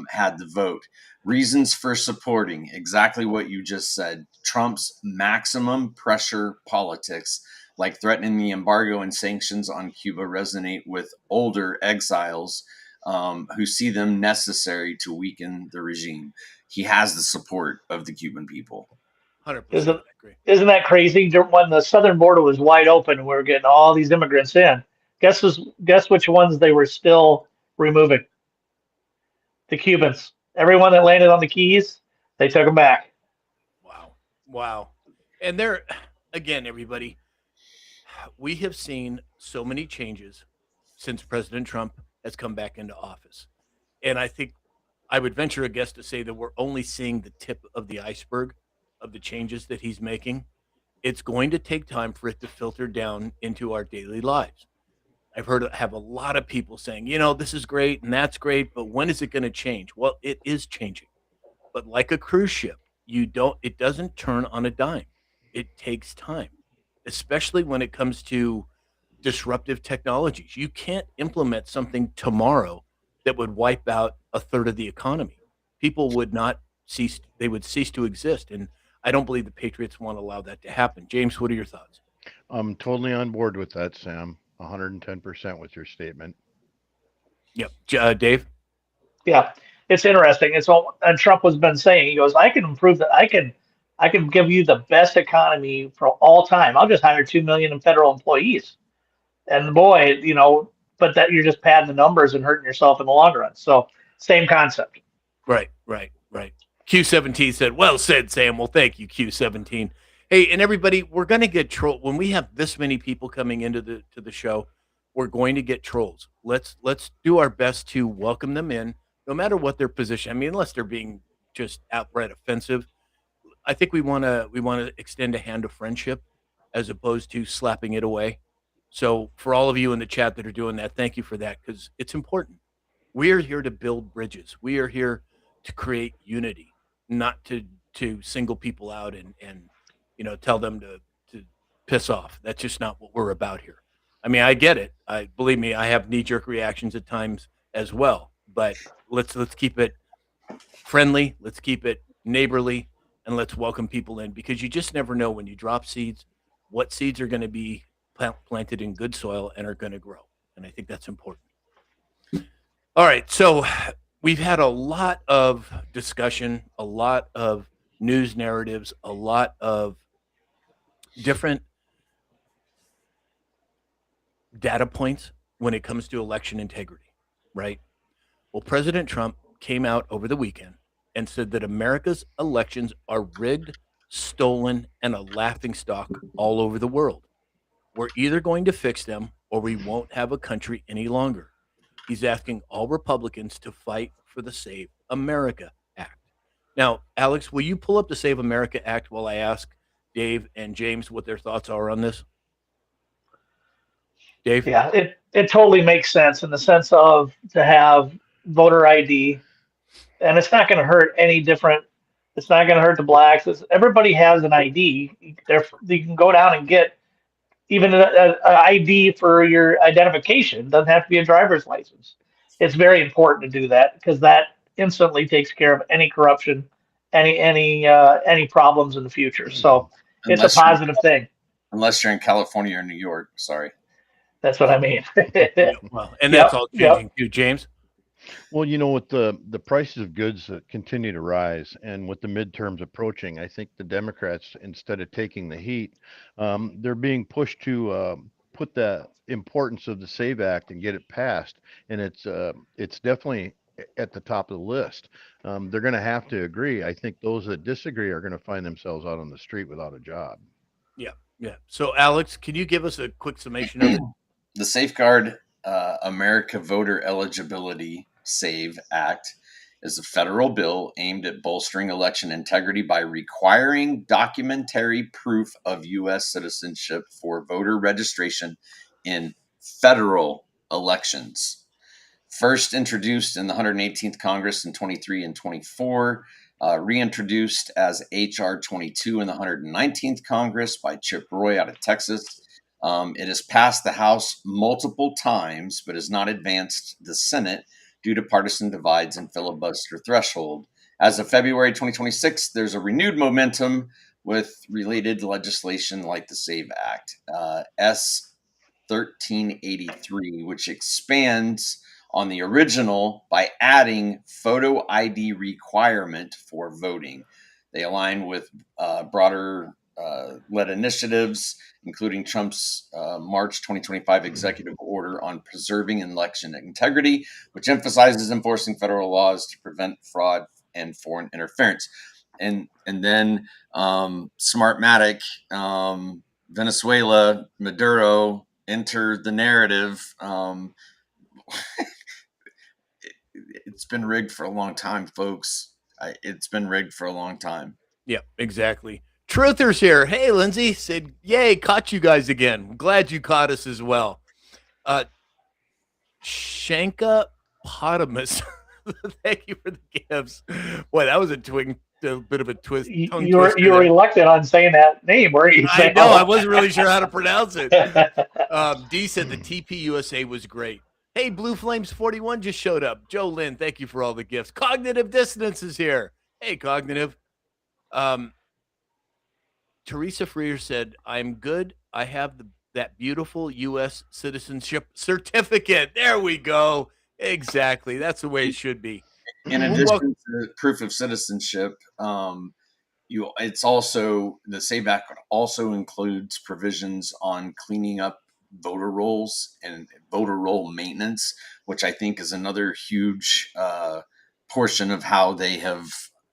had the vote. Reasons for supporting exactly what you just said. Trump's maximum pressure politics, like threatening the embargo and sanctions on Cuba, resonate with older exiles who see them necessary to weaken the regime. He has the support of the Cuban people. 100%. Isn't that crazy? When the southern border was wide open, we were getting all these immigrants in. Guess which ones they were still removing? The Cubans. Everyone that landed on the Keys, they took them back. Wow. And there, again, everybody, we have seen so many changes since President Trump has come back into office. And I think I would venture a guess to say that we're only seeing the tip of the iceberg of the changes that he's making. It's going to take time for it to filter down into our daily lives. I've have a lot of people saying, you know, this is great and that's great, but when is it going to change? Well, it is changing. But like a cruise ship, it doesn't turn on a dime. It takes time, especially when it comes to disruptive technologies. You can't implement something tomorrow that would wipe out a third of the economy. People would not cease, they would cease to exist. And I don't believe the Patriots want to allow that to happen. James, what are your thoughts? I'm totally on board with that, Sam. 110% with your statement. Yep. Dave? Yeah, it's interesting. And Trump has been saying, he goes, I can improve that. I can give you the best economy for all time. I'll just hire 2 million federal employees. And boy, you know, but that you're just padding the numbers and hurting yourself in the long run. So same concept. Right. Q17 said, well said, Sam. Well, thank you, Q17. Hey, and everybody, we're going to get trolled when we have this many people coming into the show. We're going to get trolls. Let's do our best to welcome them in, no matter what their position. I mean, unless they're being just outright offensive. I think we want to extend a hand of friendship as opposed to slapping it away. So for all of you in the chat that are doing that, thank you for that, because it's important. We are here to build bridges. We are here to create unity. not to single people out and tell them to piss off. That's just not what we're about here. I mean, I get it. I believe me, I have knee jerk reactions at times as well. But let's keep it friendly. Let's keep it neighborly, and let's welcome people in, because you just never know when you drop seeds what seeds are going to be planted in good soil and are going to grow. And I think that's important. All right, so we've had a lot of discussion, a lot of news narratives, a lot of different data points when it comes to election integrity, right? Well, President Trump came out over the weekend and said that America's elections are rigged, stolen, and a laughingstock all over the world. We're either going to fix them or we won't have a country any longer. He's asking all Republicans to fight for the Save America Act. Now, Alex, will you pull up the Save America Act while I ask Dave and James what their thoughts are on this? Dave? Yeah, it totally makes sense in the sense of to have voter ID, and it's not going to hurt any different. It's not going to hurt the blacks. Everybody has an ID. You can go down and get even an ID for your identification. It doesn't have to be a driver's license. It's very important to do that because that instantly takes care of any corruption, any problems in the future. So it's a positive thing. Unless you're in California or New York, sorry. That's what I mean. Well, and that's all changing too, James. Well, with the prices of goods that continue to rise, and with the midterms approaching, I think the Democrats, instead of taking the heat, they're being pushed to put the importance of the SAVE Act and get it passed. And it's definitely at the top of the list. They're going to have to agree. I think those that disagree are going to find themselves out on the street without a job. Yeah. So, Alex, can you give us a quick summation of it? The Safeguard America Voter Eligibility SAVE Act is a federal bill aimed at bolstering election integrity by requiring documentary proof of U.S. citizenship for voter registration in federal elections. First introduced in the 118th Congress in 23 and 24, reintroduced as H.R. 22 in the 119th Congress by Chip Roy out of Texas. It has passed the House multiple times, but has not advanced the Senate due to partisan divides and filibuster threshold. As of February 2026, there's a renewed momentum with related legislation like the SAVE Act, S 1383, which expands on the original by adding photo ID requirement for voting. They align with broader led initiatives, including Trump's March 2025 executive order on preserving election integrity, which emphasizes enforcing federal laws to prevent fraud and foreign interference. And then Smartmatic, Venezuela, Maduro enter the narrative. It's been rigged for a long time, folks. It's been rigged for a long time. Yeah, exactly. Truthers here. Hey, Lindsay said, yay, caught you guys again. Glad you caught us as well. Shanka Potamus. Thank you for the gifts. Boy, that was a bit of a twist. You were reluctant on saying that name, weren't you? I know. I wasn't really sure how to pronounce it. D said the TPUSA was great. Hey, Blue Flames 41 just showed up. Joe Lynn, thank you for all the gifts. Cognitive Dissonance is here. Hey, Cognitive. Teresa Freer said, I'm good. I have that beautiful U.S. citizenship certificate. There we go. Exactly. That's the way it should be. In addition to proof of citizenship, it's also the SAVE Act also includes provisions on cleaning up voter rolls and voter roll maintenance, which I think is another huge portion of how they have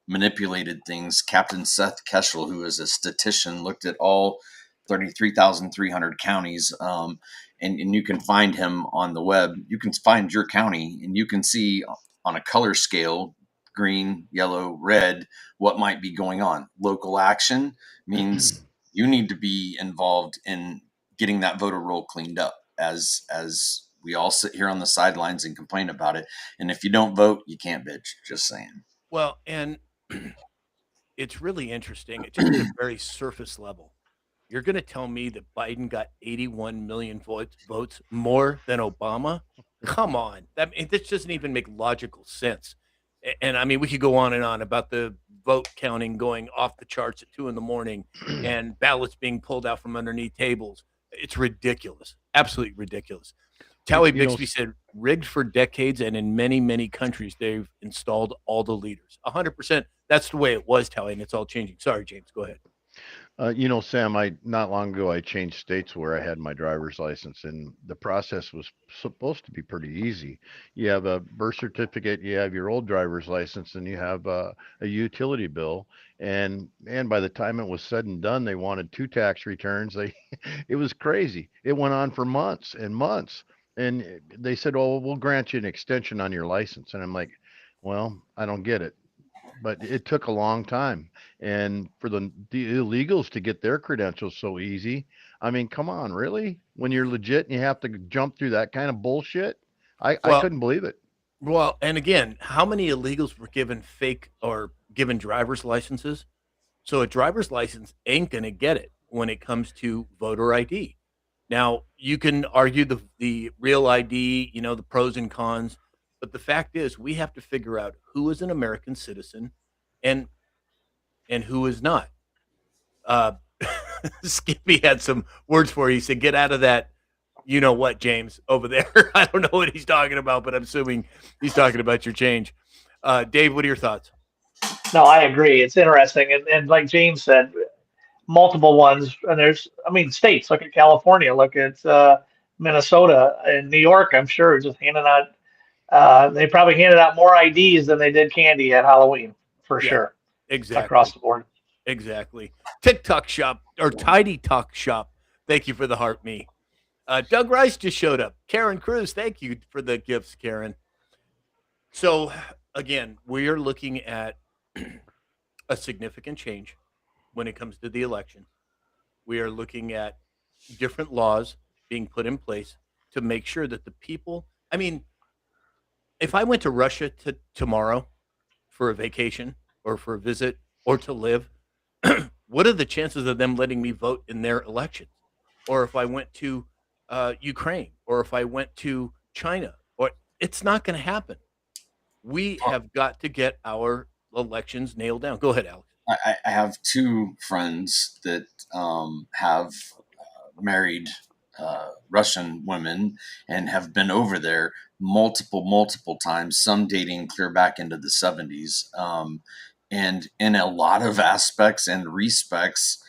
manipulated things. Captain Seth Keshel, who is a statistician, looked at all 33,300 counties, and you can find him on the web. You can find your county, and you can see on a color scale, green, yellow, red, what might be going on. Local action means you need to be involved in getting that voter roll cleaned up, as we all sit here on the sidelines and complain about it. And if you don't vote, you can't bitch. Just saying. Well, and it's really interesting. Just at a very surface level, you're going to tell me that Biden got 81 million votes more than Obama? Come on. This doesn't even make logical sense. And I mean, we could go on and on about the vote counting going off the charts at 2 in the morning and ballots being pulled out from underneath tables. It's ridiculous. Absolutely ridiculous. Towie Bixby said, rigged for decades, and in many, many countries, they've installed all the leaders. 100%. That's the way it was, Towie, and it's all changing. Sorry, James. Go ahead. Sam, not long ago I changed states where I had my driver's license, and the process was supposed to be pretty easy. You have a birth certificate, you have your old driver's license, and you have a utility bill. And by the time it was said and done, they wanted 2 tax returns. It was crazy. It went on for months and months, and they said, "Oh, we'll grant you an extension on your license." And I'm like, "Well, I don't get it." But it took a long time, and for the illegals to get their credentials so easy, I mean, come on, really? When you're legit and you have to jump through that kind of bullshit, I couldn't believe it. Well, and again, how many illegals were given fake or given driver's licenses? So a driver's license ain't going to get it when it comes to voter ID. Now, you can argue the real ID, the pros and cons, but the fact is we have to figure out who is an American citizen and who is not. Skippy had some words for you. He said, get out of that, you know what, James, over there. I don't know what he's talking about, but I'm assuming he's talking about your change. Dave, what are your thoughts? No, I agree. It's interesting. And like James said, multiple ones. And there's, states. Look at California. Look at Minnesota and New York. I'm sure just handing out. They probably handed out more IDs than they did candy at Halloween, for sure. Exactly. Across the board. Exactly. TikTok shop or Tidy Talk shop. Thank you for the heart me. Doug Rice just showed up. Karen Cruz, thank you for the gifts, Karen. So again, we are looking at a significant change when it comes to the election. We are looking at different laws being put in place to make sure that the people, if I went to Russia tomorrow for a vacation or for a visit or to live, what are the chances of them letting me vote in their elections? Or if I went to Ukraine, or if I went to China, or it's not going to happen. We have got to get our elections nailed down. Go ahead, Alex. I have 2 friends that have married Russian women and have been over there multiple times, some dating clear back into the 70s. And in a lot of aspects and respects,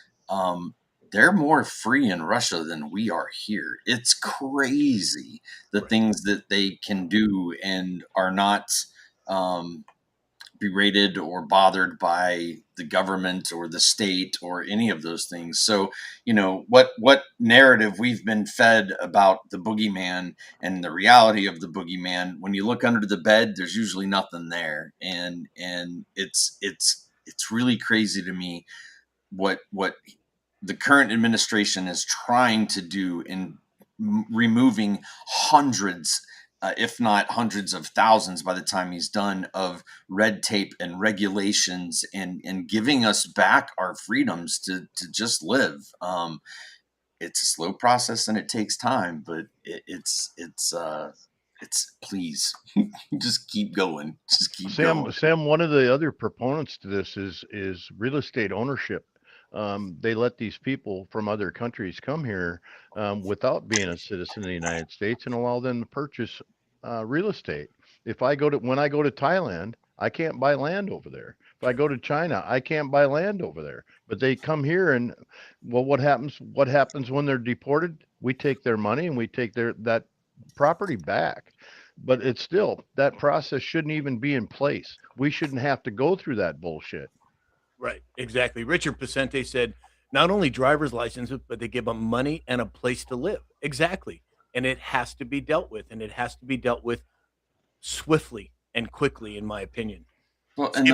they're more free in Russia than we are here. It's crazy the things that they can do and are not berated or bothered by the government or the state or any of those things. So, what narrative we've been fed about the boogeyman and the reality of the boogeyman, when you look under the bed, there's usually nothing there. And it's really crazy to me what the current administration is trying to do in removing hundreds, if not hundreds of thousands by the time he's done, of red tape and regulations and giving us back our freedoms to just live. It's a slow process and it takes time, but it's please just keep going. Just keep going. Sam, one of the other proponents to this is real estate ownership. They let these people from other countries come here without being a citizen of the United States and allow them to purchase real estate. When I go to Thailand, I can't buy land over there. If I go to China, I can't buy land over there. But they come here, and what happens when they're deported? We take their money and we take that property back. But it's still, that process shouldn't even be in place. We shouldn't have to go through that bullshit. Right, exactly. Richard Pacente said, not only driver's licenses, but they give them money and a place to live. Exactly. And it has to be dealt with, and it has to be dealt with swiftly and quickly, in my opinion. Well, and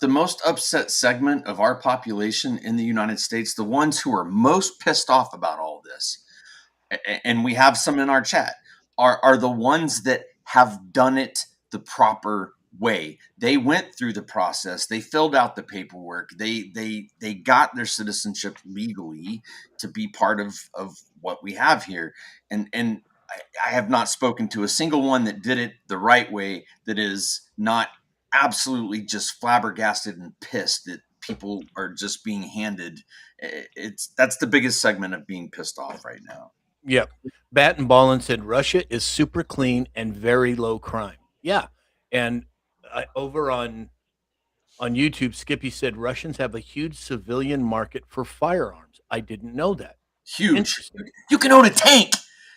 the most upset segment of our population in the United States, the ones who are most pissed off about all this, and we have some in our chat, are the ones that have done it the proper way. They went through the process. They filled out the paperwork. They got their citizenship legally to be part of what we have here. And I have not spoken to a single one that did it the right way, that is not absolutely just flabbergasted and pissed that people are just being handed. That's the biggest segment of being pissed off right now. Yep. Bat and Ballin said Russia is super clean and very low crime. Yeah. And over on YouTube, Skippy said Russians have a huge civilian market for firearms. I didn't know that. Huge. You can own a tank.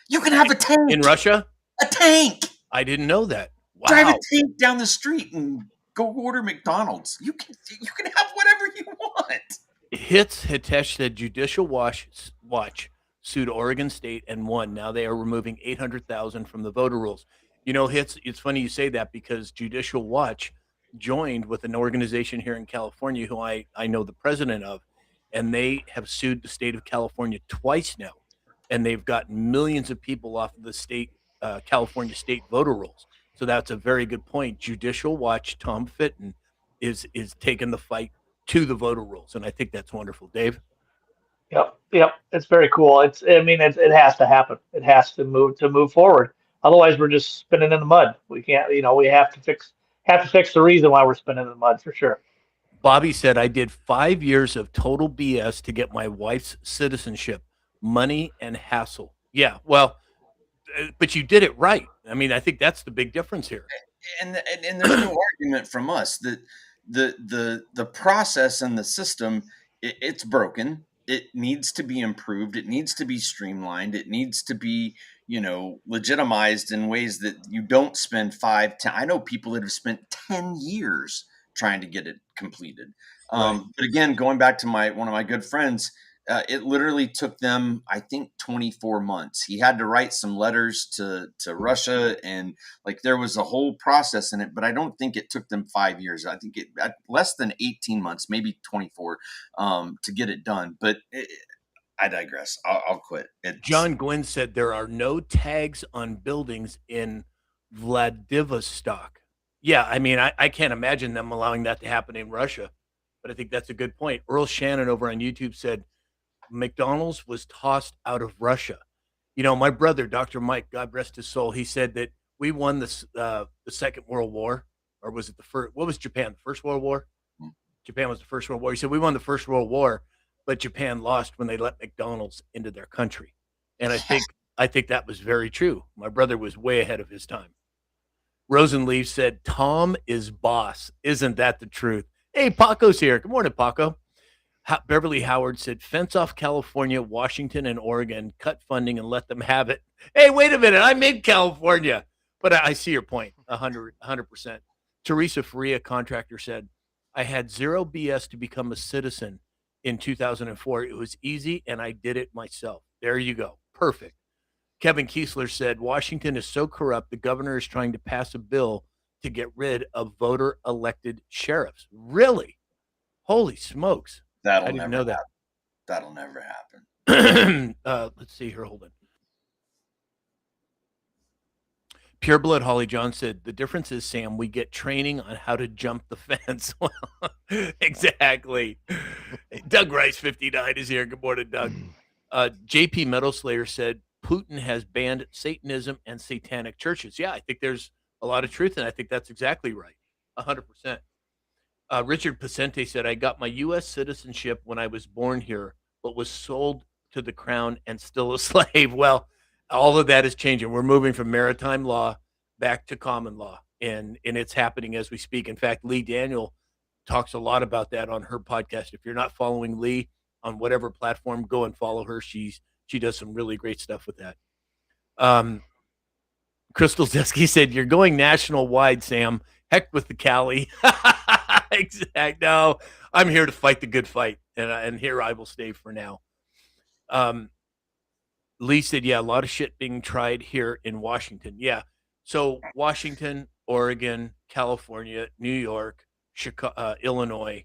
You can have a tank in Russia. A tank. I didn't know that. Wow. Drive a tank down the street and go order McDonald's. You can have whatever you want. Hits Hitesh said Judicial Watch sued Oregon State and won. Now they are removing 800,000 from the voter rolls. You know, Hits, it's funny you say that because Judicial Watch joined with an organization here in California who I know the president of, and they have sued the state of California twice now, and they've gotten millions of people off of the state California state voter rolls. So that's a very good point. Judicial Watch, Tom Fitton, is taking the fight to the voter rolls, and I think that's wonderful. Dave? Yep. It's very cool. It has to happen. It has to move forward. Otherwise, we're just spinning in the mud. We can't. We have to fix the reason why we're spinning in the mud for sure. Bobby said, I did 5 years of total BS to get my wife's citizenship, money and hassle. Yeah, well, but you did it right. I mean, I think that's the big difference here. And there's no argument from us that the process and the system, it's broken. It needs to be improved. It needs to be streamlined. It needs to be, legitimized in ways that you don't spend 5, 10. I know people that have spent 10 years trying to get it completed. Right. But again, going back to one of my good friends, it literally took them, I think, 24 months. He had to write some letters to Russia, and there was a whole process in it, but I don't think it took them 5 years. I think less than 18 months, maybe 24, to get it done. But I digress. I'll quit. John Gwynn said there are no tags on buildings in Vladivostok. Yeah, I mean, I can't imagine them allowing that to happen in Russia, but I think that's a good point. Earl Shannon over on YouTube said McDonald's was tossed out of Russia. My brother, Dr. Mike, God rest his soul, he said that we won the Second World War, or was it the first? What was Japan? The First World War? Japan was the First World War. He said we won the First World War, but Japan lost when they let McDonald's into their country. And I think that was very true. My brother was way ahead of his time. Rosenleaf said, Tom is boss. Isn't that the truth? Hey, Paco's here. Good morning, Paco. Beverly Howard said, fence off California, Washington, and Oregon, cut funding and let them have it. Hey, wait a minute. I'm in California. But I see your point, 100%. Teresa Faria, contractor, said, I had zero BS to become a citizen in 2004. It was easy, and I did it myself. There you go. Perfect. Kevin Kiesler said, Washington is so corrupt, the governor is trying to pass a bill to get rid of voter-elected sheriffs. Really? Holy smokes. I didn't know that. That'll never happen. Let's see here. Hold on. Pure Blood Holly John said, the difference is, Sam, we get training on how to jump the fence. Well, exactly. Doug Rice 59 is here. Good morning, Doug. JP Meadowslayer said, Putin has banned Satanism and satanic churches. Yeah, I think there's a lot of truth, and I think that's exactly right. 100%. Richard Pacente said, I got my U.S. citizenship when I was born here, but was sold to the crown and still a slave. Well, all of that is changing. We're moving from maritime law back to common law, and it's happening as we speak. In fact, Lee Daniel talks a lot about that on her podcast. If you're not following Lee on whatever platform, go and follow her. She does some really great stuff with that. Crystal Zesky said, you're going national wide, Sam. Heck with the Cali. Exact. No, I'm here to fight the good fight, and here I will stay for now. Lee said, yeah, a lot of shit being tried here in Washington. Yeah. So Washington, Oregon, California, New York, Chicago, Illinois,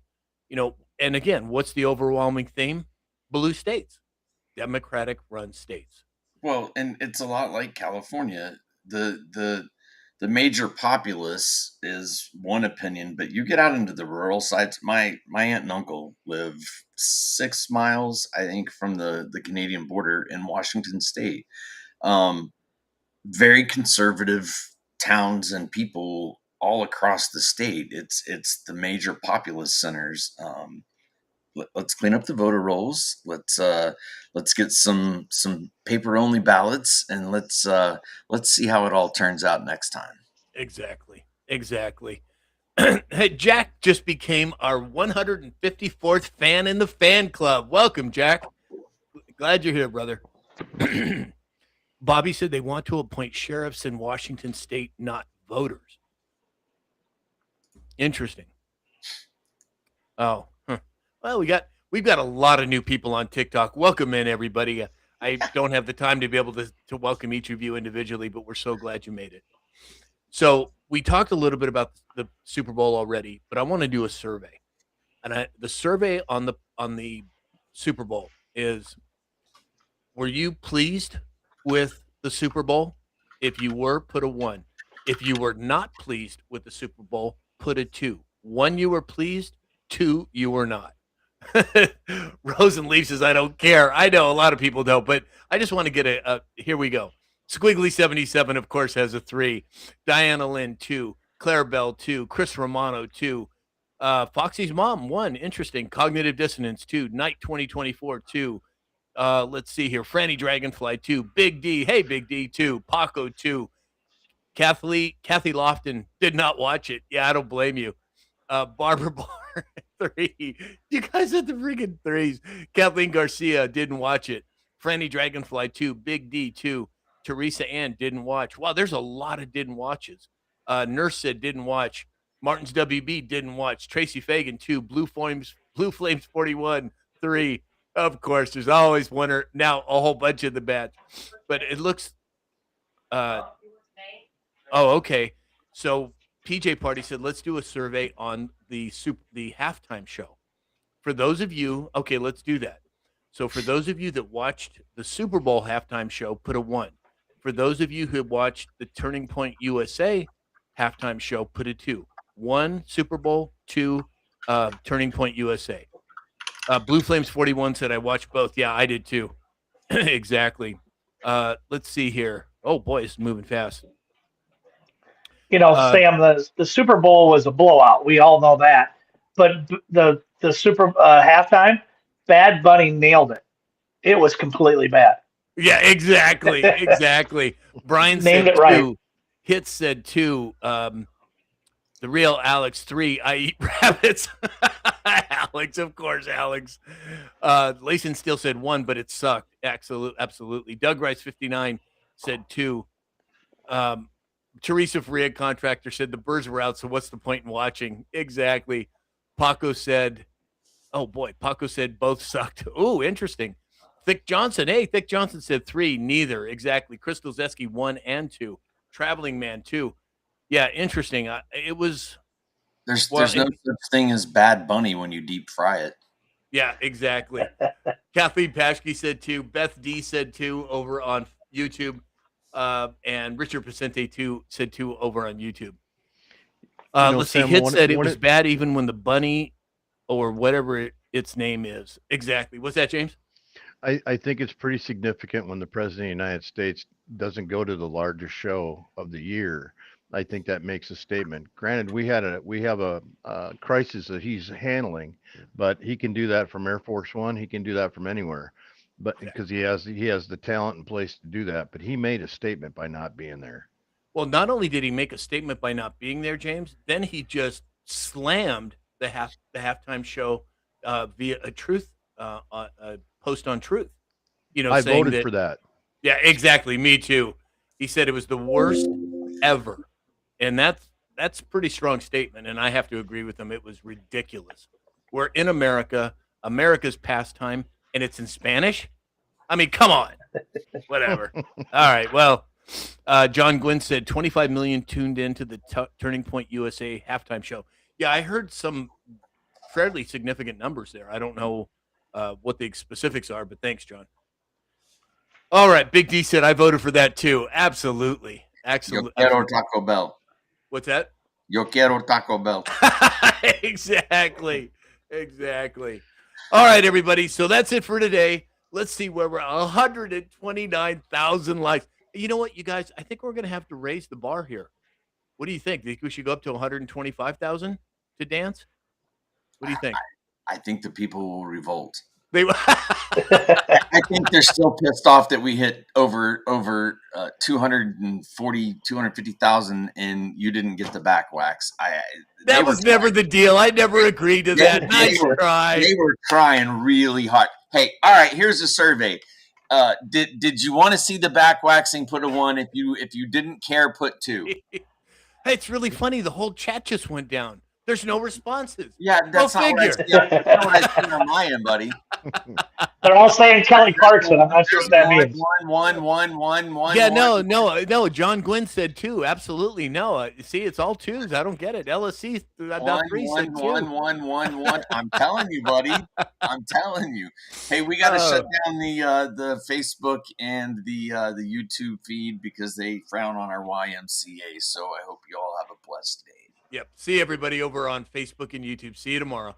and again, what's the overwhelming theme? Blue states, Democratic run states. Well, and it's a lot like California. The the major populace is one opinion, but you get out into the rural sites. My aunt and uncle live 6 miles, I think, from the Canadian border in Washington State. Very conservative towns and people all across the state. It's the major populous centers. Let's clean up the voter rolls. Let's get some paper only ballots, and let's see how it all turns out next time. Exactly. Hey, Jack just became our 154th fan in the fan club. Welcome, Jack. Glad you're here, brother. Bobby said they want to appoint sheriffs in Washington State, not voters. Interesting. Oh, well, we've got a lot of new people on TikTok. Welcome in, everybody. I don't have the time to be able to welcome each of you individually, but we're so glad you made it. So we talked a little bit about the Super Bowl already, but I want to do a survey. And the survey on the Super Bowl is: were you pleased with the Super Bowl? If you were, put a 1. If you were not pleased with the Super Bowl, put a 2. 1, you were pleased. 2, you were not. Rosenleaf says, I don't care. I know a lot of people don't, but I just want to get here we go. Squiggly77, of course, has a 3. Diana Lynn, 2. Claire Bell, 2. Chris Romano, 2. Foxy's mom, 1. Interesting. Cognitive Dissonance, 2. Night 2024, 2. Let's see here. Franny Dragonfly, 2. Big D. Hey, Big D, 2. Paco, 2. Kathy Lofton did not watch it. Yeah, I don't blame you. Barbara Barr, 3. You guys had the freaking 3s. Kathleen Garcia didn't watch it. Franny Dragonfly, 2. Big D, 2. Teresa Ann didn't watch. Wow, there's a lot of didn't watches. Nurse said didn't watch. Martin's WB didn't watch. Tracy Fagan, 2. Blue Flames 41, 3. Of course, there's always one or now a whole bunch of the batch. But it looks okay. So PJ Party said, let's do a survey on the halftime show. For those of you, okay, let's do that. So for those of you that watched the Super Bowl halftime show, put a 1. For those of you who watched the Turning Point USA halftime show, put a 2. 1, Super Bowl. 2, Turning Point USA. Blue Flames 41 said, I watched both. Yeah, I did too. Exactly. Let's see here. Oh, boy, it's moving fast. You know, Sam, the Super Bowl was a blowout. We all know that. But the Super halftime, Bad Bunny nailed it. It was completely bad. Yeah, exactly. Brian named said it right. 2. Hits said 2. The real Alex 3. I eat rabbits. Alex, of course, Alex. Layson still said 1, but it sucked. Absolutely. Doug Rice 59 said 2. Teresa Faria, contractor, said the birds were out, so what's the point in watching? Exactly. Paco said, oh boy, both sucked. Oh, interesting. Thick Johnson. Hey, Thick Johnson said 3. Neither. Exactly. Crystal Zeski 1 and 2. Traveling Man 2. Yeah, interesting. It was. There's no such thing as Bad Bunny when you deep fry it. Yeah, exactly. Kathleen Paschke said 2. Beth D said 2 over on YouTube. And Richard Pacente said 2 over on YouTube. Let's see. Hit said it was bad even when the bunny or whatever its name is. Exactly. What's that, James? I think it's pretty significant when the president of the United States doesn't go to the largest show of the year. I think that makes a statement. Granted, we have a crisis that he's handling, but he can do that from Air Force One. He can do that from anywhere, but because he has the talent and place to do that. But he made a statement by not being there. Well, not only did he make a statement by not being there, James, then he just slammed the halftime show via a post on Truth. You know, I voted for that. Yeah, exactly. Me too. He said it was the worst ever. And that's a pretty strong statement, and I have to agree with him. It was ridiculous. We're in America's pastime, and it's in Spanish? I mean, come on. Whatever. All right, well, John Gwynn said 25 million tuned into the Turning Point USA halftime show. Yeah, I heard some fairly significant numbers there. I don't know what the specifics are, but thanks, John. All right, Big D said I voted for that too. Absolutely. Excellent. Yo quiero Taco Bell. What's that? Yo quiero Taco Bell. Exactly. All right, everybody. So that's it for today. Let's see where we're 129,000 likes. You know what, you guys? I think we're going to have to raise the bar here. What do you think? Think we should go up to 125,000 to dance? What do you think? I think the people will revolt. They I think they're still pissed off that we hit over 250,000 and you didn't get the back wax. That was never the deal. I never agreed to that. Nice try. They were trying really hard. Hey, all right, here's a survey. Did you want to see the back waxing? Put a 1. If you didn't care, put 2. Hey, it's really funny. The whole chat just went down. There's no responses. Yeah, that's not what I see on my end, buddy. They're all saying Kelly Clarkson. I'm not sure what that means. One. Yeah, no. John Gwynn said 2. Absolutely no. See, it's all 2s. I don't get it. LSC about 3 said 2. 1. I'm telling you, buddy. I'm telling you. Hey, we got to shut down the Facebook and the YouTube feed because they frown on our YMCA. So I hope you all have a blessed day. Yep. See everybody over on Facebook and YouTube. See you tomorrow.